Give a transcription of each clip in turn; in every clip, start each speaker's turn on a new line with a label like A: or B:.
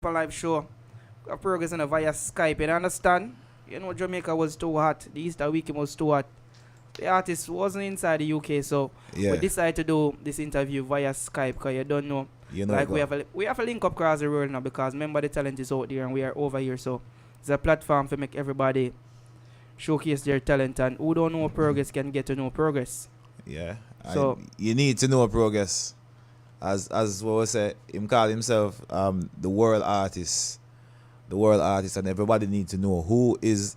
A: Upnlive show. Progress on via Skype. You understand? You know, Jamaica was too hot. The Easter weekend was too hot. The artist wasn't inside the UK, so we decided to do this interview via Skype because you don't know.
B: You know,
A: like we have a link up across the world now because remember the talent is out there and we are over here, so it's a platform to make everybody showcase their talent, and who don't know Progress can get to know Progress.
B: Yeah.
A: So
B: you need to know Progress. As what we say, him call himself the world artist. The world artist, and everybody needs to know who is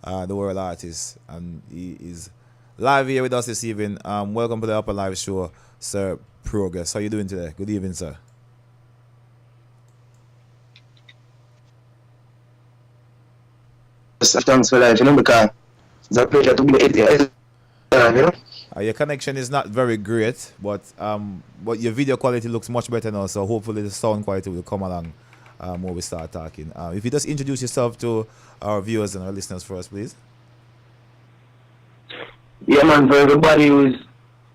B: the world artist. And he is live here with us this evening. Welcome to the Upnlive show, Sir Prohgres. How you doing today? Good evening, sir.
C: Thanks for life, because it's a pleasure to be here.
B: Your connection is not very great, but your video quality looks much better now, so hopefully the sound quality will come along when we start talking. If you just introduce yourself to our viewers and our listeners for us, please.
C: Yeah, man, for everybody who's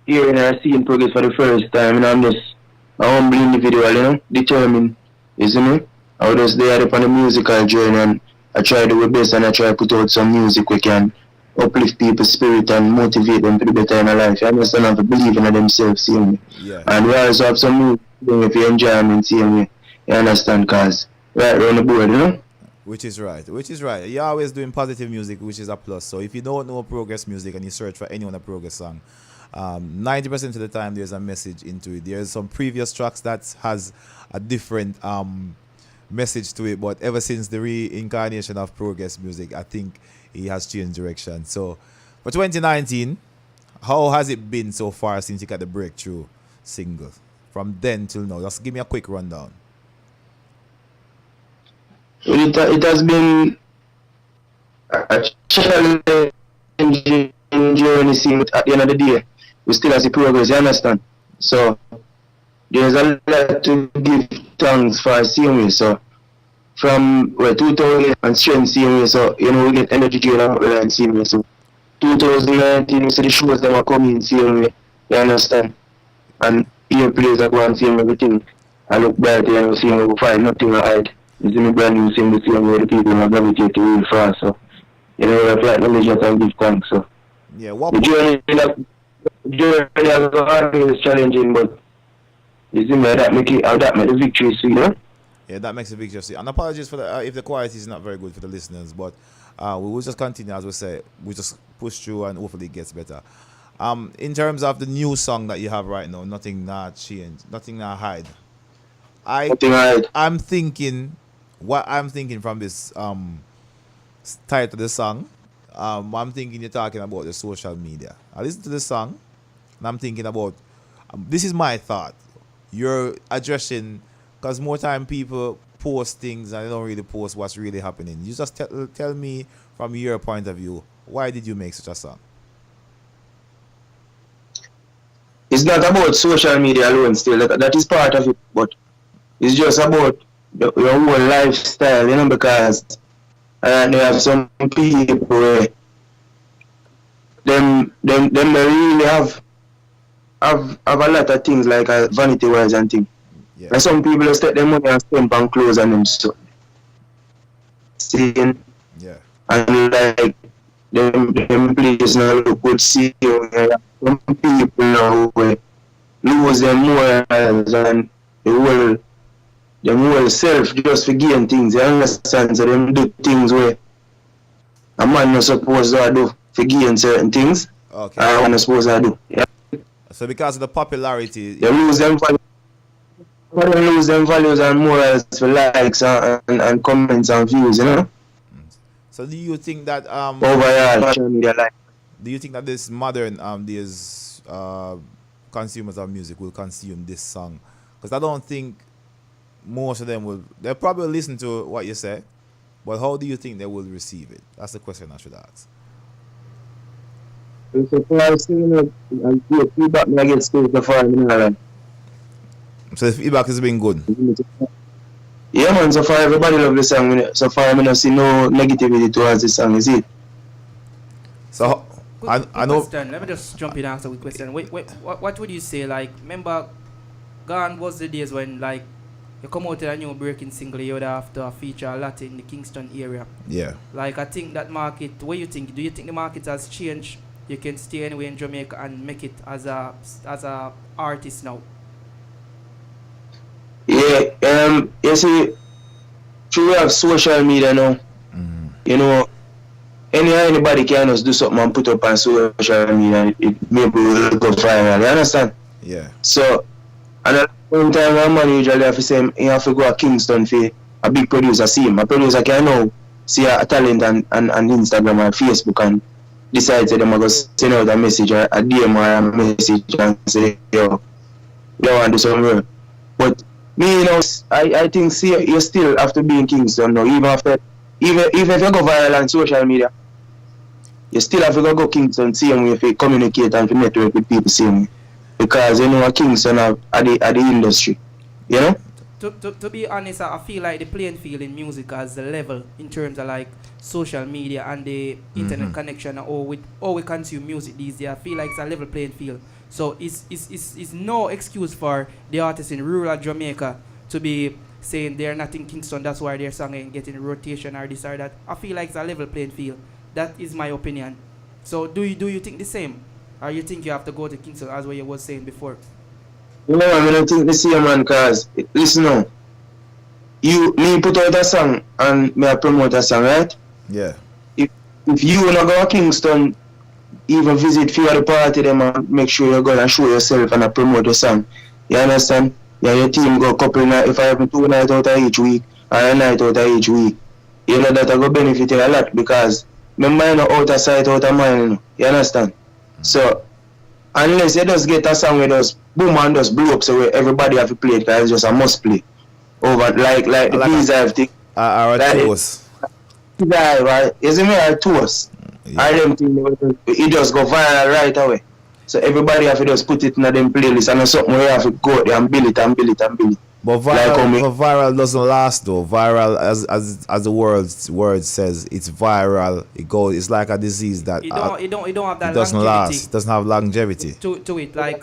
C: hearing or seeing Progress for the first time, I'm just a humble individual, determined, isn't it? I was just there upon the musical journey, and I try to do my best, and I try to put out some music we can uplift people's spirit and motivate them to do better in their life. I understand have to believe in themselves, see me.
B: Yeah.
C: And we also have some music if you enjoy them, see me. You understand, cause right around the board,
B: Which is right. You're always doing positive music, which is a plus. So if you don't know Progress music and you search for any other Progress song, 90% of the time there's a message into it. There's some previous tracks that has a different message to it, but ever since the reincarnation of Progress music, I think he has changed direction. So for 2019, how has it been so far since you got the breakthrough single? From then till now, just give me a quick rundown.
C: It has been a challenging journey, see, but at the end of the day, we still have the progress, you understand? So, there's a lot to give thanks for seeing me. So, from 2000 and strength seeing me, so, we get energy gain out and seeing me. So, 2019, we see the shows that were coming, seeing me, you understand? And here players that go and seeing everything. I look back there and see me, we find nothing to hide. It's in the brand new thing, the same way the people have gravitated real fast. So, we have like knowledge and give thanks. So,
B: yeah, what
C: the journey has always challenging, but you see me, that make the victory sweet,
B: Yeah, that makes a big difference. And apologies for the if the quality is not very good for the listeners, but we will just continue, as we say. We just push through and hopefully it gets better. In terms of the new song that you have right now, nothing not change, nothing not hide. I'm thinking, what I'm thinking from this title of the song, I'm thinking you're talking about the social media. I listen to the song, and I'm thinking about, this is my thought. You're addressing, because more time people post things and they don't really post what's really happening. You just tell me from your point of view, why did you make such a song?
C: It's not about social media alone still, that is part of it, but it's just about your whole lifestyle, because you have some people where them really have a lot of things like vanity wise and things.
B: Yeah.
C: And some people just take their money and spend on clothes and them stuff. Seeing,
B: yeah.
C: And like them places now look good, see some people now lose their morals and the whole self just for gain things, you understand? So them do things where a man not supposed to do for gain certain things.
B: Okay.
C: A man not supposed to do. Yeah.
B: So because of the popularity,
C: they lose them values and morals for likes and comments and views,
B: So do you think that
C: overall social media life?
B: Do you think that this modern these consumers of music will consume this song? Because I don't think most of them will. They'll probably listen to what you say, but how do you think they will receive it? That's the question I should ask.
C: So feedback I get so far,
B: So the feedback has been good.
C: Yeah, man. So far, everybody love the song. So far, I don't see no negativity towards the song. Is it?
B: So I know.
A: Question. Let me just jump in and answer the question. Wait, what would you say? Like, remember, gone was the days when like you come out with a new breaking single, you would have to feature a lot in the Kingston area.
B: Yeah.
A: Like I think that market, what you think? Do you think the market has changed? You can stay anywhere in Jamaica and make it as a artist now.
C: Yeah, you see, we have social media now.
B: Mm-hmm.
C: You know, anybody can just do something and put up on social media and it maybe will go viral, you understand?
B: Yeah.
C: So, and at one time, one man usually have to say, you have to go to Kingston for a big producer see him. A producer can now see a talent on Instagram and Facebook and decide to them go send out a message or a DM or a message and say, yo, you want to do something real. But me, you know, I think see, you still have to be in Kingston now, even if you go viral on social media. You still have to go Kingston same way if you communicate and to network with people same way. Because you know Kingston are the industry. You know?
A: To be honest, I feel like the playing field in music has the level in terms of like social media and the internet connection or with all we consume music these days. I feel like it's a level playing field. So it's no excuse for the artists in rural Jamaica to be saying they're not in Kingston, that's why their song ain't getting rotation or this or that. I feel like it's a level playing field. That is my opinion. So do you think the same? Or you think you have to go to Kingston as what you was saying before?
C: No, I don't think the same, man, because listen now. Me put out a song and me promote a song, right?
B: Yeah.
C: If you wanna go to Kingston, even visit few of the party them and make sure you go and show yourself and promote the song. You understand? Yeah, your team go couple night, if I have 2 nights out of each week or a night out of each week, you know that I go benefit you a lot because my mind out of sight, out of mind, you know. You understand? So unless you just get a song with us boom and just blow up so everybody have to play it because it's just a must play. Over like the bees have thing.
B: Our toes.
C: Right? Isn't me our toes?
B: Yeah.
C: I don't think it just go viral right away. So everybody have to just put it in them playlist and something where you have to go there and build it and build it and build it.
B: But viral doesn't last though. Viral, as the word says, it's viral. It goes. It's like a disease that
A: it don't have that
B: it doesn't
A: longevity.
B: last. It doesn't have longevity
A: To it. Like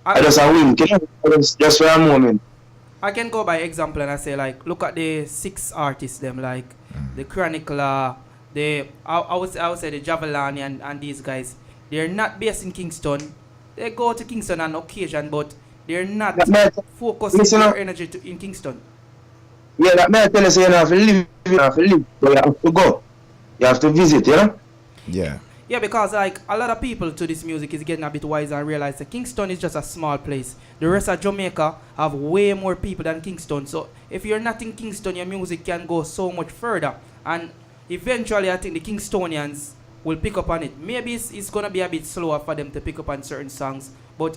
C: I just a win. Just for a moment.
A: I can go by example and I say like look at the 6 artists them like the Chronicler, I would say the Javelani and these guys. They're not based in Kingston. They go to Kingston on occasion, but they're not focusing their energy in Kingston.
C: Yeah, that may tell you, you have to live, but you have to go. You have to visit, you know?
B: Yeah.
A: Yeah, because like a lot of people to this music is getting a bit wiser and realize that Kingston is just a small place. The rest of Jamaica have way more people than Kingston. So if you're not in Kingston, your music can go so much further. And eventually, I think the Kingstonians will pick up on it. Maybe it's gonna be a bit slower for them to pick up on certain songs, but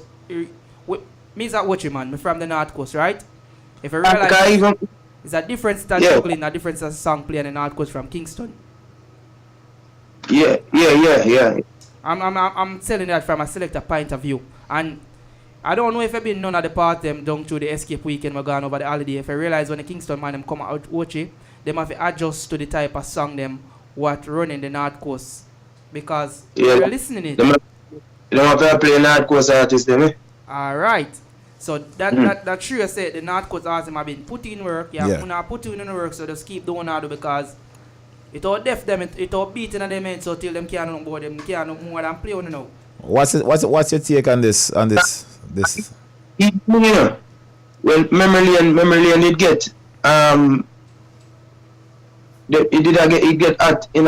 A: me's that watching man, me from the North Coast, right? If I realize it's a different style juggling, a different song playing in the North Coast from Kingston.
C: Yeah.
A: I'm telling that from a selector point of view, and I don't know if I've been none of the part them down through the escape weekend we're going over the holiday. If I realize when the Kingston man them come out watch it, them have to adjust to the type of song them what running the North Coast. Because you're listening it.
C: You don't have to play North Coast artists, them, eh?
A: Alright. So that true said the North Coast artists have been put in work. Yeah. Not put in the work, so just keep doing that because it all deaf them, it all beating on them head so till them can't know about them can't know more than play on now.
B: What's your take on this?
C: Yeah. Well, memory lane did get it get at in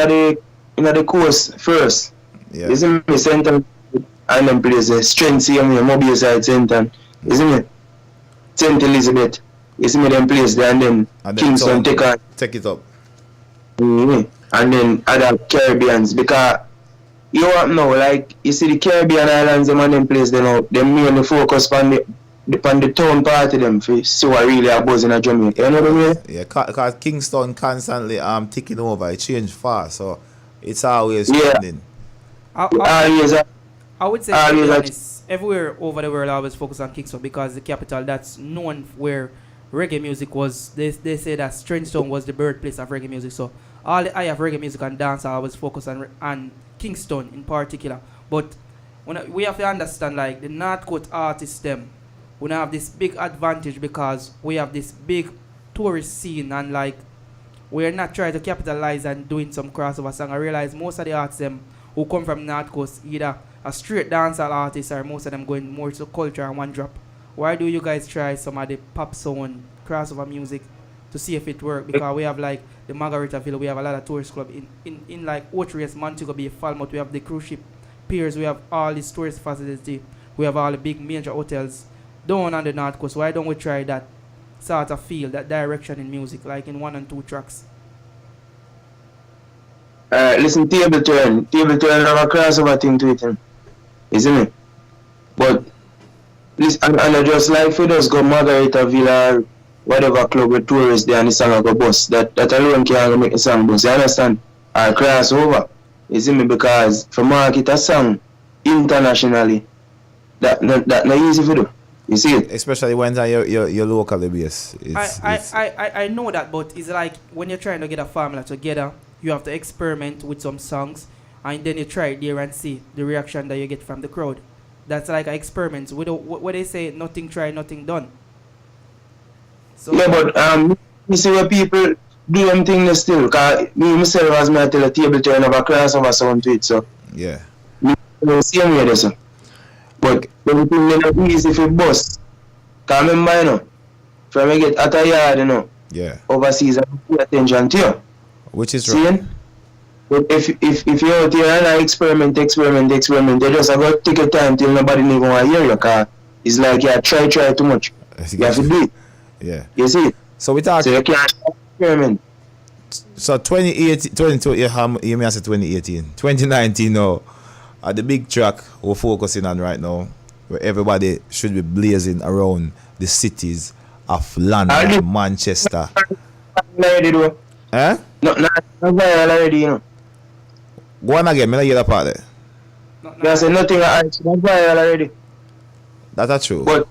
C: the course first.
B: Yeah.
C: Isn't me center and then plays a strength same way, mobile side center. Isn't it? St. Elizabeth. Isn't me them place there and then Kingston take
B: it up.
C: Mm-hmm. And then other Caribbeans because you want know like you see the Caribbean islands them and them place they know them mainly focus on the town part of them for see what really are buzzing in Jamaica. You know what I mean?
B: Yeah, because Kingston constantly ticking over, it change fast, so it's always trending.
A: I would say to be honest, everywhere over the world I always focus on Kingston because the capital that's known where reggae music was. They say that Trenchtown was the birthplace of reggae music. So all the eye of reggae music and dance I always focus on Kingston in particular. But we have to understand like the North Coast artists them we now have this big advantage because we have this big tourist scene, and like we're not trying to capitalize and doing some crossover song. I realize most of the artists them who come from North Coast either a straight dancehall artist or most of them going more to culture and one drop. Why do you guys try some of the pop sound crossover music to see if it works? Because we have like the Margaritaville, we have a lot of tourist club in like Prohgres, Montego Bay, Falmouth, we have the cruise ship piers, we have all these tourist facilities, we have all the big major hotels down on the North Coast. Why don't we try that sort of feel, that direction in music, like in 1 and 2 tracks?
C: Listen, table turn have a crossover thing to it, isn't it? But this and I just like for us go Margaritaville or whatever club with tourists there and the song go bust. That alone can make the song bust. You understand? Or crossover. You see me? Because for market a song internationally, that not easy for do. You see it?
B: Especially when you're locally based.
A: I know that, but it's like when you're trying to get a formula together, you have to experiment with some songs, and then you try it there and see the reaction that you get from the crowd. That's like an experiment. What they say, nothing tried, nothing done. So
C: yeah, but you see where people do them things still. Cause me myself as me I tell a table turn have a crossover sound to it, so
B: yeah.
C: Me same way there, so. But everything is not easy for bus. Cause remember, you know, from I get at a yard, you know,
B: yeah,
C: overseas, I pay attention to you.
B: Which is
C: see?
B: right.
C: But if you're out here and I experiment, they just about take your time till nobody even want to hear you, cause it's like you try too much. You have to do it.
B: Yeah.
C: You see?
B: So we talk.
C: So you can't experiment.
B: So 2018, 22, you may say 2018, 2019 now, the big track we're focusing on right now, where everybody should be blazing around the cities of London, Manchester. Eh?
C: No, viral already, you know.
B: Go on again, I don't hear that part there.
C: I said nothing not viral already.
B: That's true.
C: But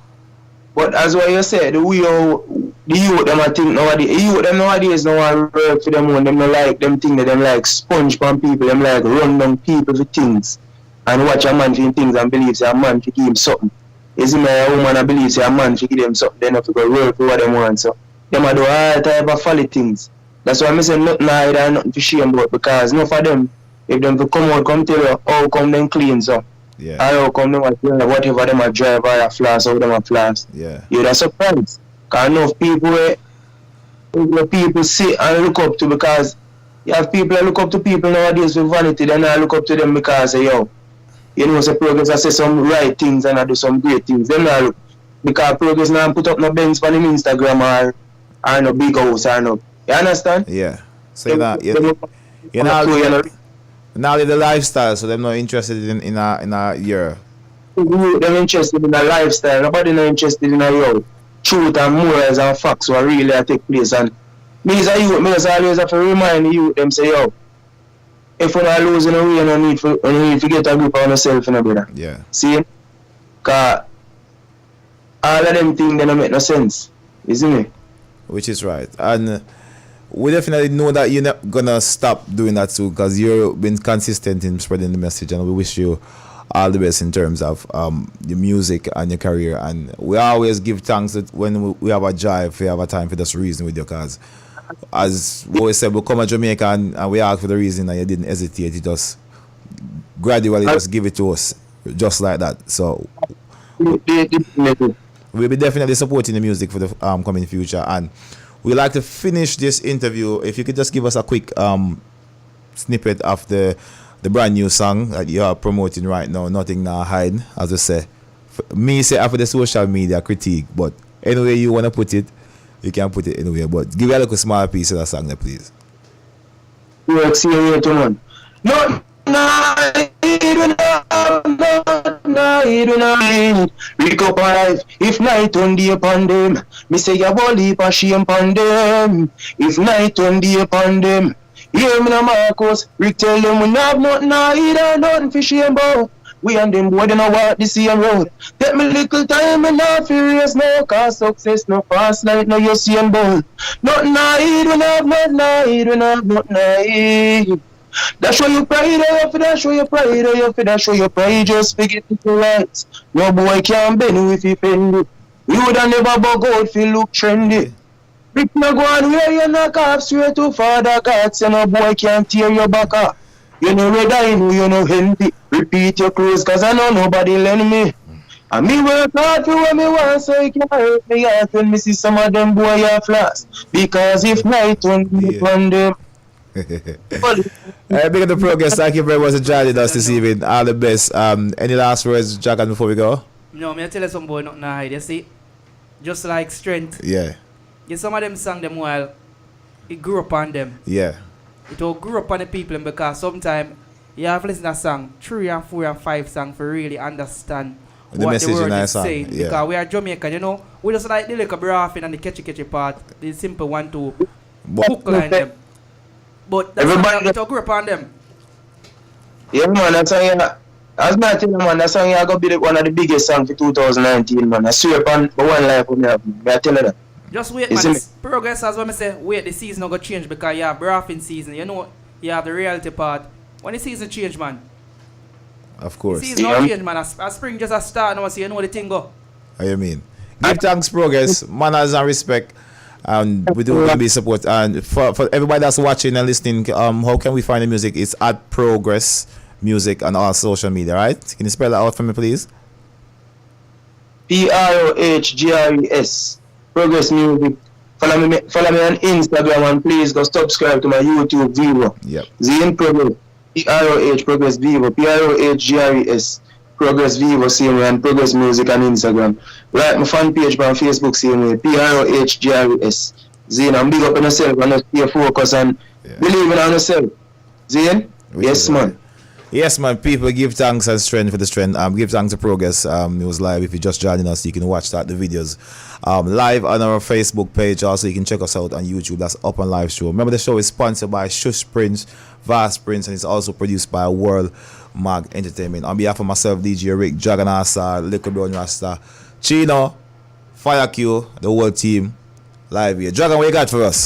C: as what you said, the youth them I think nowadays, the youth them nowadays don't want to work for them when them don't like them thing that them like sponge from people, them like run down people for things and watch a man for things and believe say a man to give him something. You see me, a woman I believe say a man to give them something, they have to go work for what they want. So them I do all type of folly things. That's why I say nothing hide and nothing to shame about, because enough of them, if them to come out, come tell you how come them clean so.
B: Yeah.
C: Or how come them whatever them a drive or a flash, how them a flash.
B: Yeah.
C: You're surprised. Because enough people sit and look up to, because you have people that look up to people nowadays with vanity, then I look up to them because say, yo, you know, say Prohgres I say some right things and I do some great things. Then I look, because Prohgres now put up no Benz on him Instagram or no big house or no. You understand?
B: Yeah. So you're now the lifestyle, so they're not interested in a year.
C: They're interested in a lifestyle. Nobody not interested in a truth and morals and facts what really take place. And me as a youth, me just always have to remind the youth them say, yo, if you're not losing a way, you need to get a grip on yourself, you know, brother.
B: Yeah.
C: See? Because all of them things they don't make no sense. You see me?
B: Which is right. And we definitely know that you're not gonna stop doing that too, because you've been consistent in spreading the message, and we wish you all the best in terms of your music and your career. And we always give thanks that when we have a drive, we have a time for this reason with you, because as we said, we come to Jamaica and we ask for the reason and you didn't hesitate. You just gradually just give it to us just like that. So we'll be definitely supporting the music for the coming future. And we'd like to finish this interview. If you could just give us a quick snippet of the brand new song that you are promoting right now, Nothing Now Hide, as I say. Me say after the social media critique, but anyway you want to put it, you can put it anywhere. But give me a little small piece of that song there, please.
C: No, Rick up alive, if night on the upon them. Me say your body pa shame upon them. If night on the upon them. Hear me now, Marcus. Rick tell them we have nothing either, nothing for shame about. We and them boy, they know what the same road. Take me little time and not furious no, cause success no fast like no you see and ball. Nothing hide, we have nothing hide, we have nothing hide. That show you pride, that show you pride, that show you pride, just forget the rights. No boy can bend if he bend it. You woulda never bug out fi look trendy. Brick no go on where you knock off straight to Father God. Say no boy can't tear your back off. You know red eye, you know healthy. Repeat your clothes, cause I know nobody lend me. And me work hard for what me want, so it can hurt me out when me see some of them boy are flash. Because if night on them.
B: Big up the Progress. Thank you very much for joining us this evening. All the best. Any last words, Jagan, before we go?
A: No, me tell you some boy not hide. You see, just like Strength.
B: Yeah.
A: Yeah, some of them sang them while it grew up on them.
B: Yeah.
A: It all grew up on the people because sometimes you have to listen to a song 3 and 4 and 5 songs for really understand
B: the
A: what
B: message
A: the word
B: in
A: is saying.
B: Yeah.
A: Because we are Jamaican, you know, we just like the little braffing and the catchy part, the simple one to hook line them. But that's
C: Everybody
A: it all grew up on them.
C: Yeah man, that song as I tell you man, that song gonna be one of the biggest songs for 2019 man. I swear upon one life on me, I tell you that.
A: Just wait, man. Progress, as when I say, wait, the season not going to change because you have braffing season. You know, you have the reality part. When the season change, man.
B: Of course.
A: The season not change, man. As spring just a start now, so you know the thing go.
B: How you mean? Give thanks, Progress, manners and respect. And we do want to be support. And for everybody that's watching and listening, how can we find the music? It's at Prohgres Music on all social media, right? Can you spell that out for me, please?
C: Prohgres. Prohgres Music. Follow me on Instagram and please go subscribe to my YouTube Vivo.
B: Yep.
C: Zine Prohgres. Prohgres Vivo. Prohgres. Prohgres Vivo same way and Prohgres Music on Instagram. Like my fan page on Facebook same way. Prohgres. Zine, and big up on yourself and stay focused and believe in yourself. Zine? Yes man.
B: Yes, man. People, give thanks and strength for the strength. Give thanks to Progress. It was live. If you're just joining us, you can watch the videos live on our Facebook page. Also, you can check us out on YouTube. That's Upnlive Show. Remember, the show is sponsored by Shush Prince, Vast Prince, and it's also produced by World Mag Entertainment. On behalf of myself, DJ Rick, Dragon Asa, Liquor Brown Rasta, Chino, Fire Q, the whole team, live here. Dragon, what you got for us?